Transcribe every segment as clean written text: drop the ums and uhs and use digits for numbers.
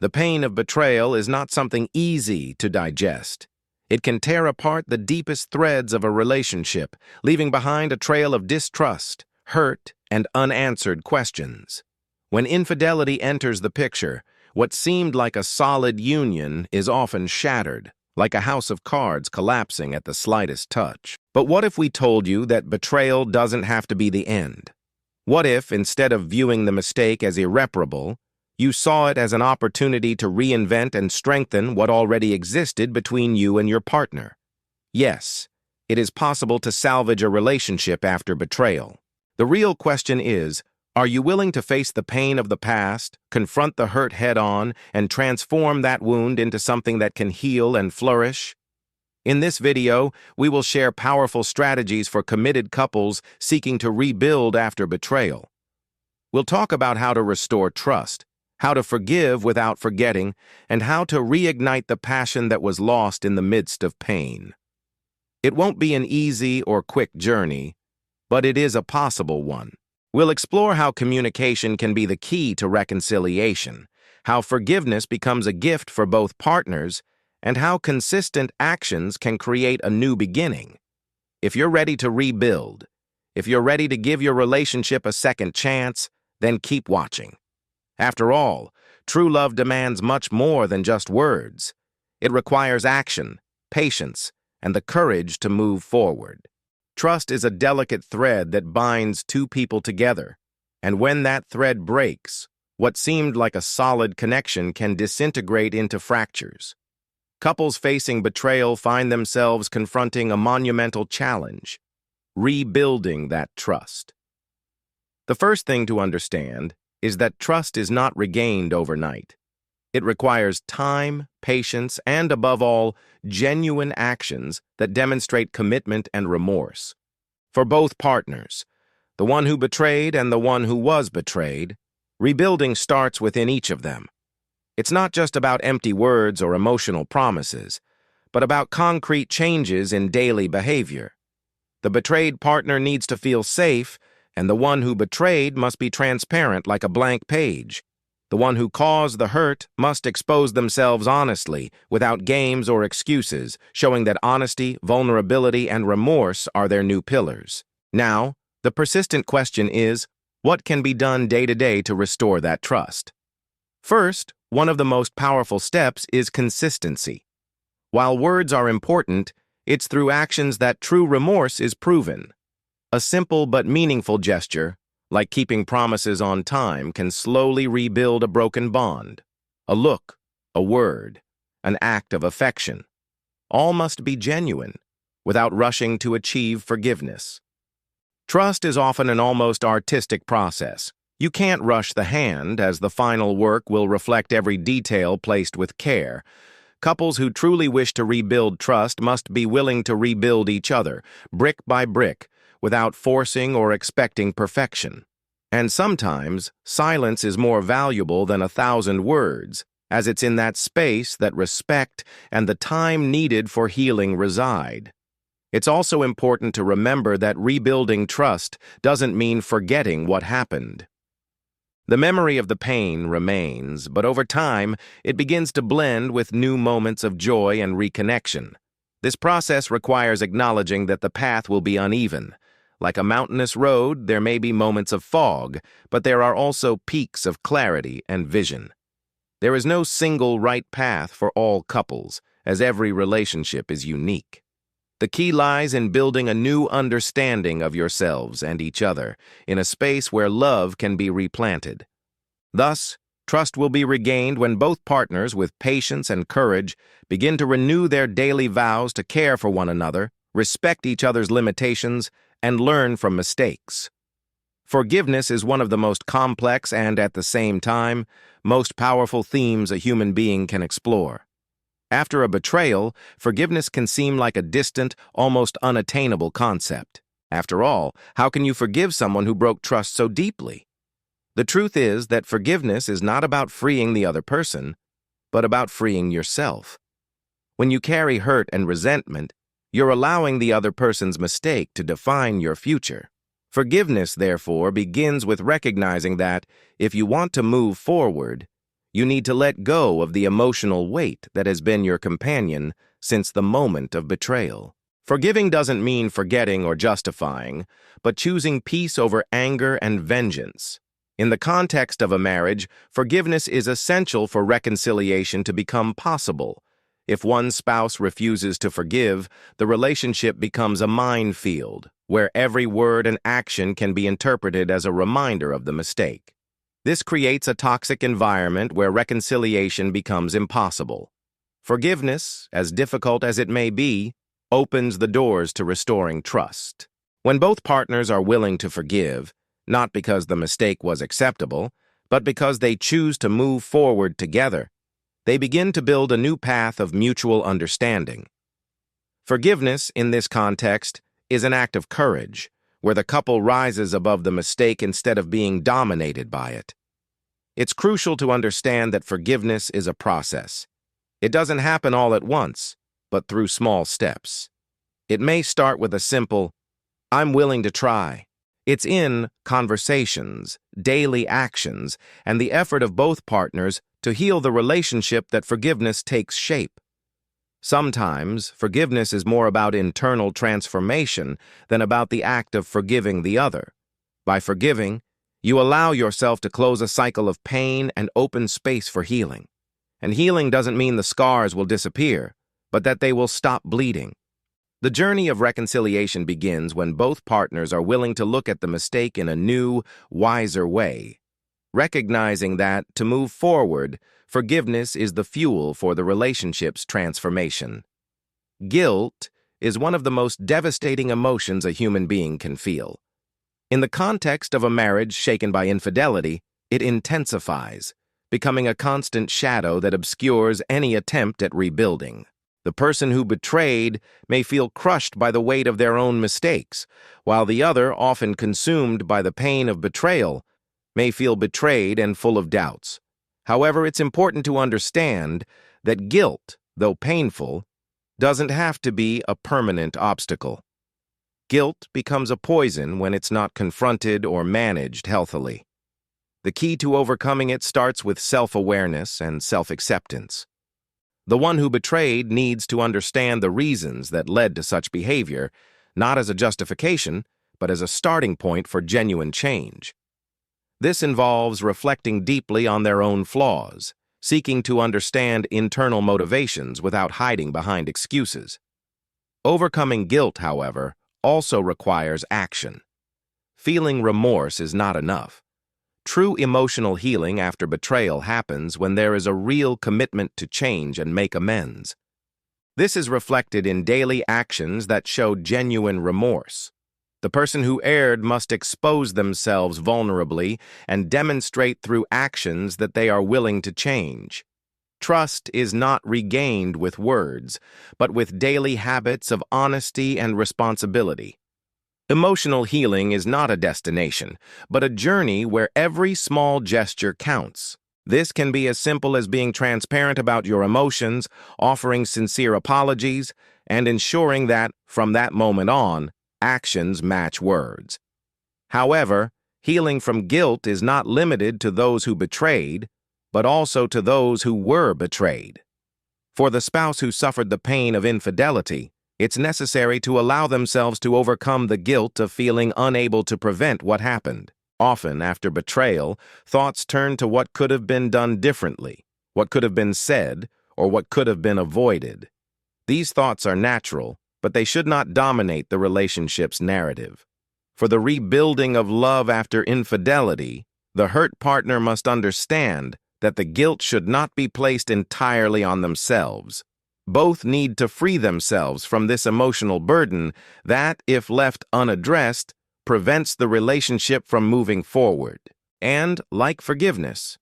The pain of betrayal is not something easy to digest. It can tear apart the deepest threads of a relationship, leaving behind a trail of distrust, hurt, and unanswered questions. When infidelity enters the picture, what seemed like a solid union is often shattered, like a house of cards collapsing at the slightest touch. But what if we told you that betrayal doesn't have to be the end? What if, instead of viewing the mistake as irreparable, you saw it as an opportunity to reinvent and strengthen what already existed between you and your partner? Yes, it is possible to salvage a relationship after betrayal. The real question is, are you willing to face the pain of the past, confront the hurt head-on, and transform that wound into something that can heal and flourish? In this video, we will share powerful strategies for committed couples seeking to rebuild after betrayal. We'll talk about how to restore trust, how to forgive without forgetting, and how to reignite the passion that was lost in the midst of pain. It won't be an easy or quick journey, but it is a possible one. We'll explore how communication can be the key to reconciliation, how forgiveness becomes a gift for both partners, and how consistent actions can create a new beginning. If you're ready to rebuild, if you're ready to give your relationship a second chance, then keep watching. After all, true love demands much more than just words. It requires action, patience, and the courage to move forward. Trust is a delicate thread that binds two people together, and when that thread breaks, what seemed like a solid connection can disintegrate into fractures. Couples facing betrayal find themselves confronting a monumental challenge: rebuilding that trust. The first thing to understand is that trust is not regained overnight. It requires time, patience, and above all, genuine actions that demonstrate commitment and remorse. For both partners, the one who betrayed and the one who was betrayed, rebuilding starts within each of them. It's not just about empty words or emotional promises, but about concrete changes in daily behavior. The betrayed partner needs to feel safe, and the one who betrayed must be transparent like a blank page. The one who caused the hurt must expose themselves honestly, without games or excuses, showing that honesty, vulnerability, and remorse are their new pillars. Now, the persistent question is, what can be done day to day to restore that trust? First, one of the most powerful steps is consistency. While words are important, it's through actions that true remorse is proven. A simple but meaningful gesture, like keeping promises on time, can slowly rebuild a broken bond. A look, a word, an act of affection. All must be genuine, without rushing to achieve forgiveness. Trust is often an almost artistic process. You can't rush the hand, as the final work will reflect every detail placed with care. Couples who truly wish to rebuild trust must be willing to rebuild each other, brick by brick, without forcing or expecting perfection. And sometimes, silence is more valuable than 1,000 words, as it's in that space that respect and the time needed for healing reside. It's also important to remember that rebuilding trust doesn't mean forgetting what happened. The memory of the pain remains, but over time, it begins to blend with new moments of joy and reconnection. This process requires acknowledging that the path will be uneven. Like a mountainous road, there may be moments of fog, but there are also peaks of clarity and vision. There is no single right path for all couples, as every relationship is unique. The key lies in building a new understanding of yourselves and each other, in a space where love can be replanted. Thus, trust will be regained when both partners, with patience and courage, begin to renew their daily vows to care for one another, respect each other's limitations, and learn from mistakes. Forgiveness is one of the most complex and, at the same time, most powerful themes a human being can explore. After a betrayal, forgiveness can seem like a distant, almost unattainable concept. After all, how can you forgive someone who broke trust so deeply? The truth is that forgiveness is not about freeing the other person, but about freeing yourself. When you carry hurt and resentment, you're allowing the other person's mistake to define your future. Forgiveness, therefore, begins with recognizing that, if you want to move forward, You need to let go of the emotional weight that has been your companion since the moment of betrayal. Forgiving doesn't mean forgetting or justifying, but choosing peace over anger and vengeance. In the context of a marriage, forgiveness is essential for reconciliation to become possible. If one spouse refuses to forgive, the relationship becomes a minefield, where every word and action can be interpreted as a reminder of the mistake. This creates a toxic environment where reconciliation becomes impossible. Forgiveness, as difficult as it may be, opens the doors to restoring trust. When both partners are willing to forgive, not because the mistake was acceptable, but because they choose to move forward together, they begin to build a new path of mutual understanding. Forgiveness, in this context, is an act of courage, where the couple rises above the mistake instead of being dominated by it. It's crucial to understand that forgiveness is a process. It doesn't happen all at once, but through small steps. It may start with a simple, "I'm willing to try." It's in conversations, daily actions, and the effort of both partners to heal the relationship that forgiveness takes shape. Sometimes, forgiveness is more about internal transformation than about the act of forgiving the other. By forgiving, you allow yourself to close a cycle of pain and open space for healing. And healing doesn't mean the scars will disappear, but that they will stop bleeding. The journey of reconciliation begins when both partners are willing to look at the mistake in a new, wiser way, recognizing that, to move forward, forgiveness is the fuel for the relationship's transformation. Guilt is one of the most devastating emotions a human being can feel. In the context of a marriage shaken by infidelity, it intensifies, becoming a constant shadow that obscures any attempt at rebuilding. The person who betrayed may feel crushed by the weight of their own mistakes, while the other, often consumed by the pain of betrayal, may feel betrayed and full of doubts. However, it's important to understand that guilt, though painful, doesn't have to be a permanent obstacle. Guilt becomes a poison when it's not confronted or managed healthily. The key to overcoming it starts with self-awareness and self-acceptance. The one who betrayed needs to understand the reasons that led to such behavior, not as a justification, but as a starting point for genuine change. This involves reflecting deeply on their own flaws, seeking to understand internal motivations without hiding behind excuses. Overcoming guilt, however, also requires action. Feeling remorse is not enough. True emotional healing after betrayal happens when there is a real commitment to change and make amends. This is reflected in daily actions that show genuine remorse. The person who erred must expose themselves vulnerably and demonstrate through actions that they are willing to change. Trust is not regained with words, but with daily habits of honesty and responsibility. Emotional healing is not a destination, but a journey where every small gesture counts. This can be as simple as being transparent about your emotions, offering sincere apologies, and ensuring that, from that moment on, actions match words. However, healing from guilt is not limited to those who betrayed, but also to those who were betrayed. For the spouse who suffered the pain of infidelity, it's necessary to allow themselves to overcome the guilt of feeling unable to prevent what happened. Often, after betrayal, thoughts turn to what could have been done differently, what could have been said, or what could have been avoided. These thoughts are natural, but they should not dominate the relationship's narrative. For the rebuilding of love after infidelity, the hurt partner must understand that the guilt should not be placed entirely on themselves. Both need to free themselves from this emotional burden that, if left unaddressed, prevents the relationship from moving forward. And, like forgiveness,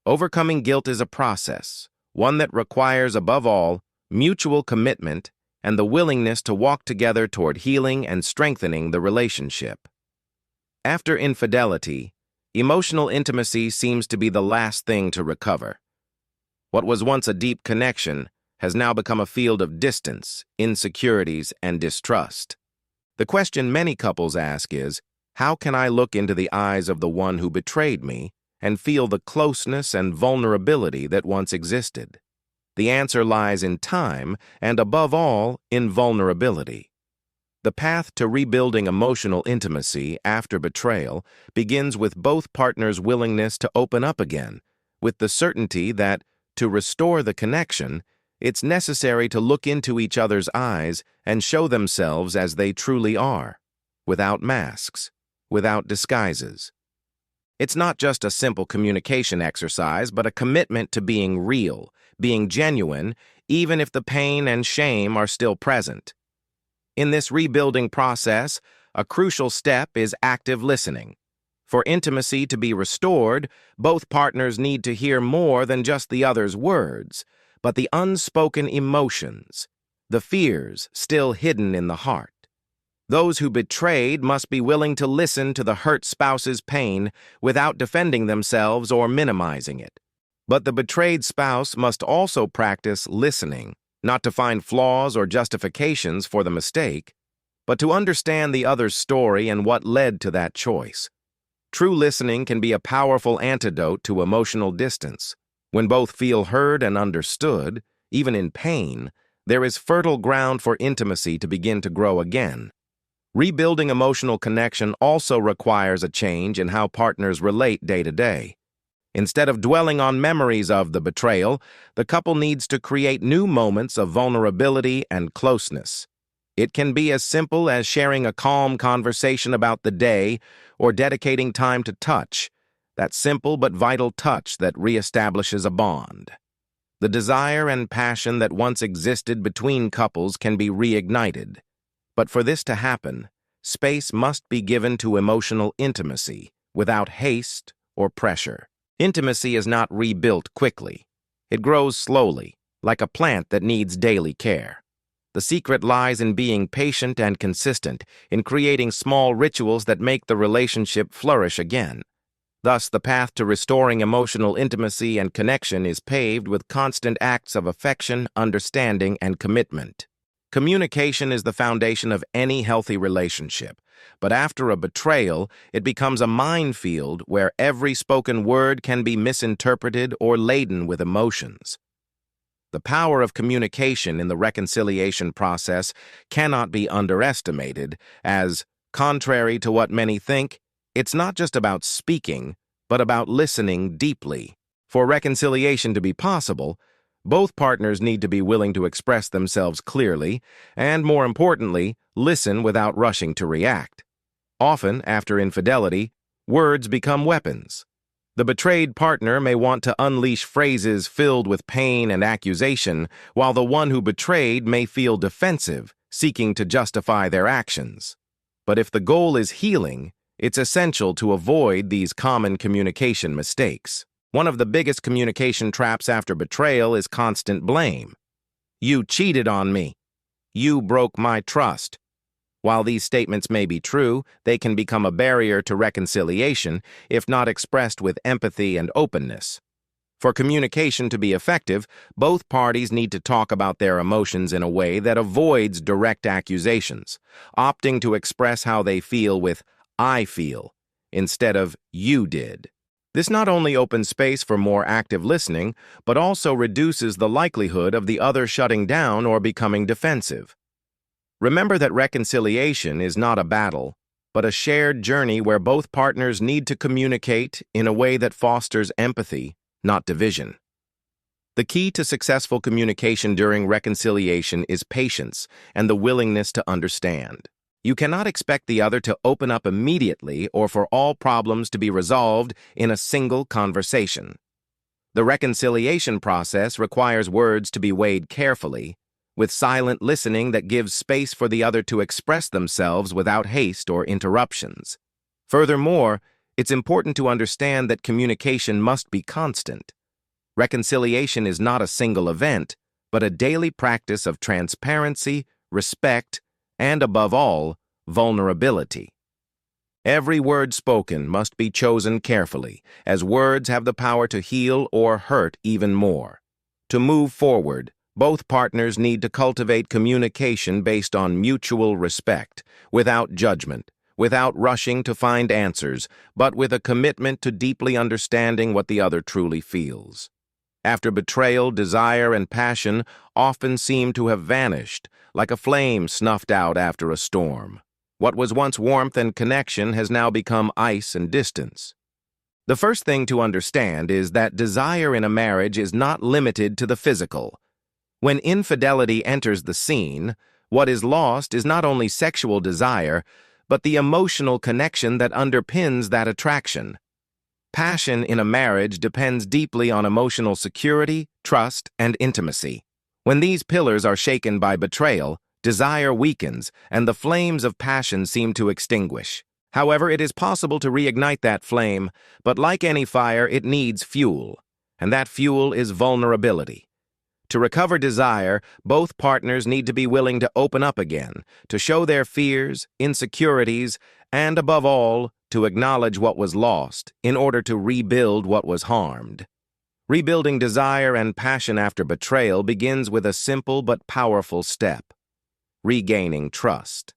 overcoming guilt is a process, one that requires, above all, mutual commitment and the willingness to walk together toward healing and strengthening the relationship. After infidelity, emotional intimacy seems to be the last thing to recover. What was once a deep connection has now become a field of distance, insecurities, and distrust. The question many couples ask is, how can I look into the eyes of the one who betrayed me and feel the closeness and vulnerability that once existed? The answer lies in time and, above all, in vulnerability. The path to rebuilding emotional intimacy after betrayal begins with both partners' willingness to open up again, with the certainty that, to restore the connection, it's necessary to look into each other's eyes and show themselves as they truly are, without masks, without disguises. It's not just a simple communication exercise, but a commitment to being real, being genuine, even if the pain and shame are still present. In this rebuilding process, a crucial step is active listening. For intimacy to be restored, both partners need to hear more than just the other's words, but the unspoken emotions, the fears still hidden in the heart. Those who betrayed must be willing to listen to the hurt spouse's pain without defending themselves or minimizing it. But the betrayed spouse must also practice listening, not to find flaws or justifications for the mistake, but to understand the other's story and what led to that choice. True listening can be a powerful antidote to emotional distance. When both feel heard and understood, even in pain, there is fertile ground for intimacy to begin to grow again. Rebuilding emotional connection also requires a change in how partners relate day to day. Instead of dwelling on memories of the betrayal, the couple needs to create new moments of vulnerability and closeness. It can be as simple as sharing a calm conversation about the day or dedicating time to touch, that simple but vital touch that reestablishes a bond. The desire and passion that once existed between couples can be reignited. But for this to happen, space must be given to emotional intimacy without haste or pressure. Intimacy is not rebuilt quickly. It grows slowly, like a plant that needs daily care. The secret lies in being patient and consistent, in creating small rituals that make the relationship flourish again. Thus, the path to restoring emotional intimacy and connection is paved with constant acts of affection, understanding, and commitment. Communication is the foundation of any healthy relationship, but after a betrayal, it becomes a minefield where every spoken word can be misinterpreted or laden with emotions. The power of communication in the reconciliation process cannot be underestimated, as, contrary to what many think, it's not just about speaking, but about listening deeply. For reconciliation to be possible, both partners need to be willing to express themselves clearly and, more importantly, listen without rushing to react. Often, after infidelity, words become weapons. The betrayed partner may want to unleash phrases filled with pain and accusation, while the one who betrayed may feel defensive, seeking to justify their actions. But if the goal is healing, it's essential to avoid these common communication mistakes. One of the biggest communication traps after betrayal is constant blame. "You cheated on me. You broke my trust." While these statements may be true, they can become a barrier to reconciliation if not expressed with empathy and openness. For communication to be effective, both parties need to talk about their emotions in a way that avoids direct accusations, opting to express how they feel with "I feel" instead of "you did." This not only opens space for more active listening, but also reduces the likelihood of the other shutting down or becoming defensive. Remember that reconciliation is not a battle, but a shared journey where both partners need to communicate in a way that fosters empathy, not division. The key to successful communication during reconciliation is patience and the willingness to understand. You cannot expect the other to open up immediately or for all problems to be resolved in a single conversation. The reconciliation process requires words to be weighed carefully, with silent listening that gives space for the other to express themselves without haste or interruptions. Furthermore, it's important to understand that communication must be constant. Reconciliation is not a single event, but a daily practice of transparency, respect, and above all, vulnerability. Every word spoken must be chosen carefully, as words have the power to heal or hurt even more. To move forward, both partners need to cultivate communication based on mutual respect, without judgment, without rushing to find answers, but with a commitment to deeply understanding what the other truly feels. After betrayal, desire and passion often seem to have vanished, like a flame snuffed out after a storm. What was once warmth and connection has now become ice and distance. The first thing to understand is that desire in a marriage is not limited to the physical. When infidelity enters the scene, what is lost is not only sexual desire, but the emotional connection that underpins that attraction. Passion in a marriage depends deeply on emotional security, trust, and intimacy. When these pillars are shaken by betrayal, desire weakens, and the flames of passion seem to extinguish. However, it is possible to reignite that flame, but like any fire, it needs fuel, and that fuel is vulnerability. To recover desire, both partners need to be willing to open up again, to show their fears, insecurities, and above all, to acknowledge what was lost in order to rebuild what was harmed. Rebuilding desire and passion after betrayal begins with a simple but powerful step: regaining trust.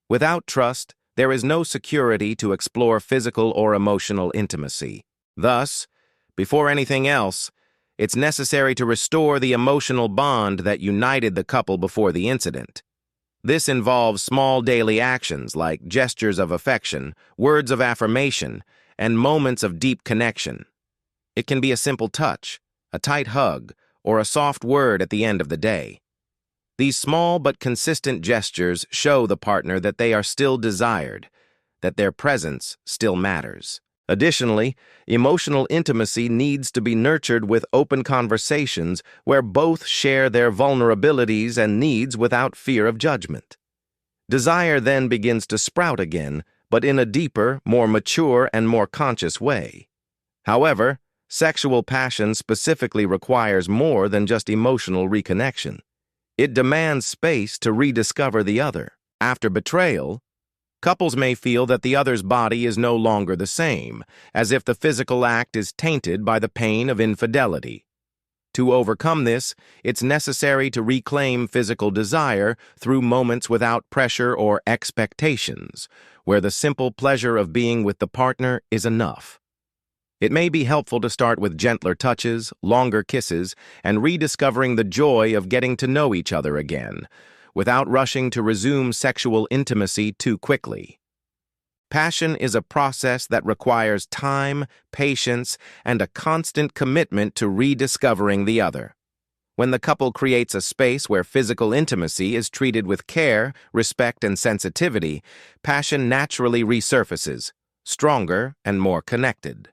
Without trust, there is no security to explore physical or emotional intimacy. Thus, before anything else, it's necessary to restore the emotional bond that united the couple before the incident. This involves small daily actions like gestures of affection, words of affirmation, and moments of deep connection. It can be a simple touch, a tight hug, or a soft word at the end of the day. These small but consistent gestures show the partner that they are still desired, that their presence still matters. Additionally, emotional intimacy needs to be nurtured with open conversations where both share their vulnerabilities and needs without fear of judgment. Desire then begins to sprout again, but in a deeper, more mature, and more conscious way. However, sexual passion specifically requires more than just emotional reconnection. It demands space to rediscover the other. After betrayal, couples may feel that the other's body is no longer the same, as if the physical act is tainted by the pain of infidelity. To overcome this, it's necessary to reclaim physical desire through moments without pressure or expectations, where the simple pleasure of being with the partner is enough. It may be helpful to start with gentler touches, longer kisses, and rediscovering the joy of getting to know each other again, without rushing to resume sexual intimacy too quickly. Passion is a process that requires time, patience, and a constant commitment to rediscovering the other. When the couple creates a space where physical intimacy is treated with care, respect, and sensitivity, passion naturally resurfaces, stronger and more connected.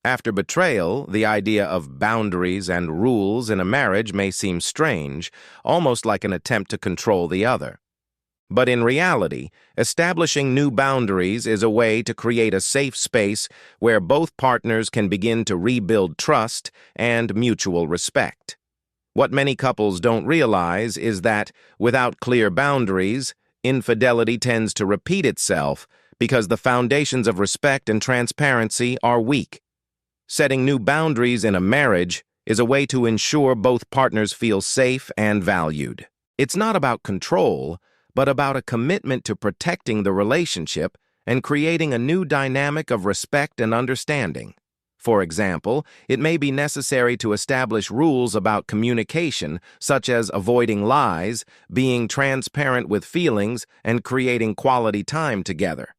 After betrayal, the idea of boundaries and rules in a marriage may seem strange, almost like an attempt to control the other. But in reality, establishing new boundaries is a way to create a safe space where both partners can begin to rebuild trust and mutual respect. What many couples don't realize is that, without clear boundaries, infidelity tends to repeat itself because the foundations of respect and transparency are weak. Setting new boundaries in a marriage is a way to ensure both partners feel safe and valued. It's not about control, but about a commitment to protecting the relationship and creating a new dynamic of respect and understanding. For example, it may be necessary to establish rules about communication, such as avoiding lies, being transparent with feelings, and creating quality time together.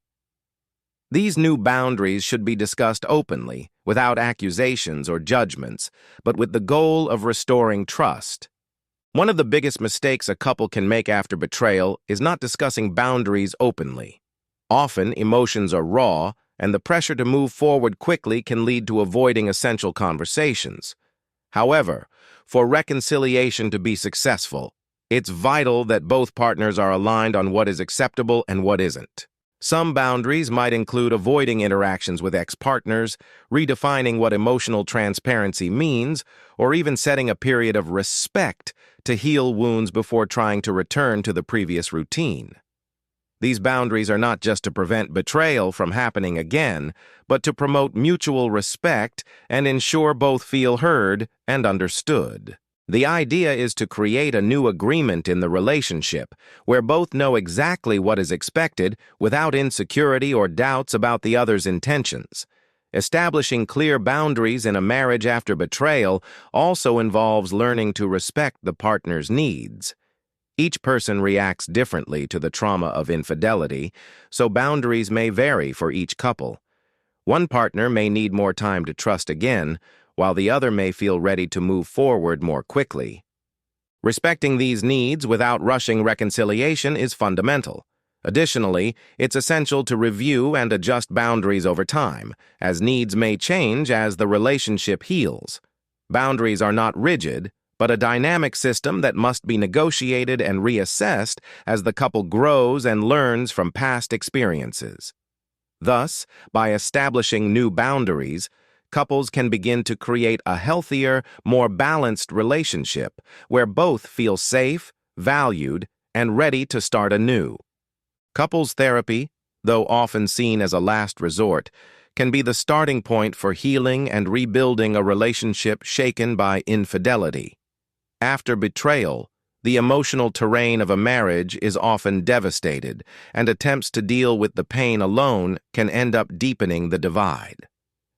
These new boundaries should be discussed openly, without accusations or judgments, but with the goal of restoring trust. One of the biggest mistakes a couple can make after betrayal is not discussing boundaries openly. Often, emotions are raw, and the pressure to move forward quickly can lead to avoiding essential conversations. However, for reconciliation to be successful, it's vital that both partners are aligned on what is acceptable and what isn't. Some boundaries might include avoiding interactions with ex-partners, redefining what emotional transparency means, or even setting a period of respect to heal wounds before trying to return to the previous routine. These boundaries are not just to prevent betrayal from happening again, but to promote mutual respect and ensure both feel heard and understood. The idea is to create a new agreement in the relationship where both know exactly what is expected without insecurity or doubts about the other's intentions. Establishing clear boundaries in a marriage after betrayal also involves learning to respect the partner's needs. Each person reacts differently to the trauma of infidelity, so boundaries may vary for each couple. One partner may need more time to trust again, while the other may feel ready to move forward more quickly. Respecting these needs without rushing reconciliation is fundamental. Additionally, it's essential to review and adjust boundaries over time, as needs may change as the relationship heals. Boundaries are not rigid, but a dynamic system that must be negotiated and reassessed as the couple grows and learns from past experiences. Thus, by establishing new boundaries, couples can begin to create a healthier, more balanced relationship where both feel safe, valued, and ready to start anew. Couples therapy, though often seen as a last resort, can be the starting point for healing and rebuilding a relationship shaken by infidelity. After betrayal, the emotional terrain of a marriage is often devastated, and attempts to deal with the pain alone can end up deepening the divide.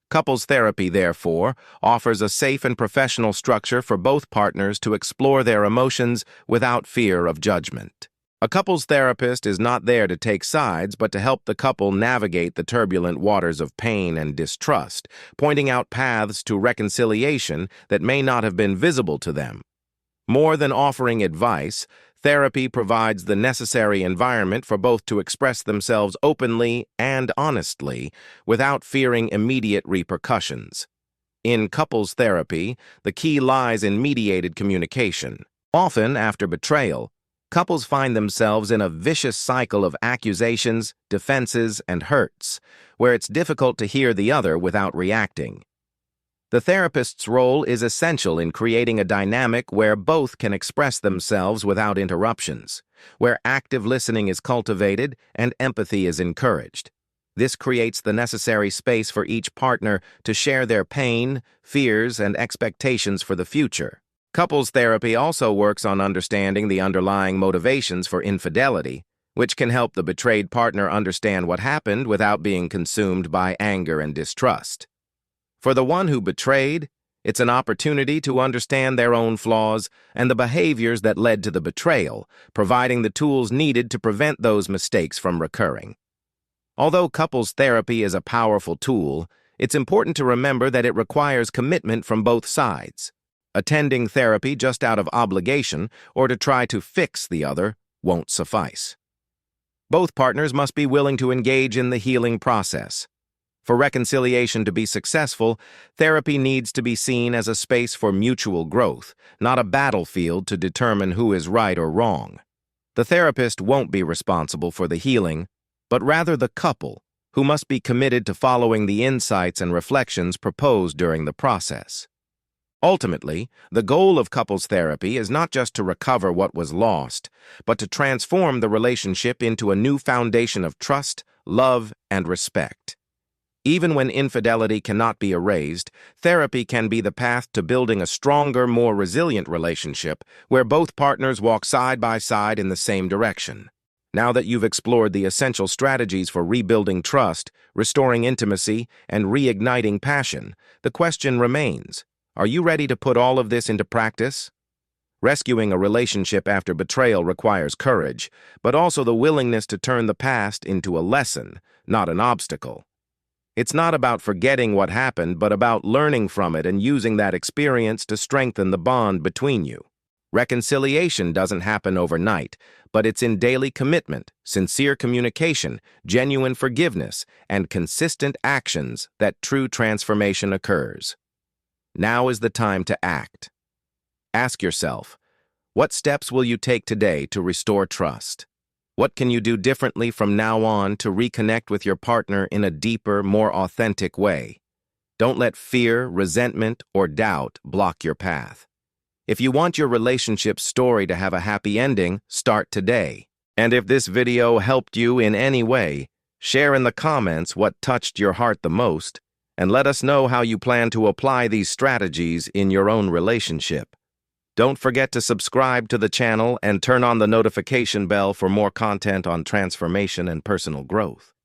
Couples therapy, therefore, offers a safe and professional structure for both partners to explore their emotions without fear of judgment. A couples therapist is not there to take sides, but to help the couple navigate the turbulent waters of pain and distrust, pointing out paths to reconciliation that may not have been visible to them. More than offering advice, therapy provides the necessary environment for both to express themselves openly and honestly without fearing immediate repercussions. In couples therapy, the key lies in mediated communication. Often, after betrayal, couples find themselves in a vicious cycle of accusations, defenses, and hurts, where it's difficult to hear the other without reacting. The therapist's role is essential in creating a dynamic where both can express themselves without interruptions, where active listening is cultivated and empathy is encouraged. This creates the necessary space for each partner to share their pain, fears, and expectations for the future. Couples therapy also works on understanding the underlying motivations for infidelity, which can help the betrayed partner understand what happened without being consumed by anger and distrust. For the one who betrayed, it's an opportunity to understand their own flaws and the behaviors that led to the betrayal, providing the tools needed to prevent those mistakes from recurring. Although couples therapy is a powerful tool, it's important to remember that it requires commitment from both sides. Attending therapy just out of obligation or to try to fix the other won't suffice. Both partners must be willing to engage in the healing process. For reconciliation to be successful, therapy needs to be seen as a space for mutual growth, not a battlefield to determine who is right or wrong. The therapist won't be responsible for the healing, but rather the couple, who must be committed to following the insights and reflections proposed during the process. Ultimately, the goal of couples therapy is not just to recover what was lost, but to transform the relationship into a new foundation of trust, love, and respect. Even when infidelity cannot be erased, therapy can be the path to building a stronger, more resilient relationship where both partners walk side by side in the same direction. Now that you've explored the essential strategies for rebuilding trust, restoring intimacy, and reigniting passion, the question remains, are you ready to put all of this into practice? Rescuing a relationship after betrayal requires courage, but also the willingness to turn the past into a lesson, not an obstacle. It's not about forgetting what happened, but about learning from it and using that experience to strengthen the bond between you. Reconciliation doesn't happen overnight, but it's in daily commitment, sincere communication, genuine forgiveness, and consistent actions that true transformation occurs. Now is the time to act. Ask yourself, what steps will you take today to restore trust? What can you do differently from now on to reconnect with your partner in a deeper, more authentic way? Don't let fear, resentment, or doubt block your path. If you want your relationship story to have a happy ending, start today. And if this video helped you in any way, share in the comments what touched your heart the most, and let us know how you plan to apply these strategies in your own relationship. Don't forget to subscribe to the channel and turn on the notification bell for more content on transformation and personal growth.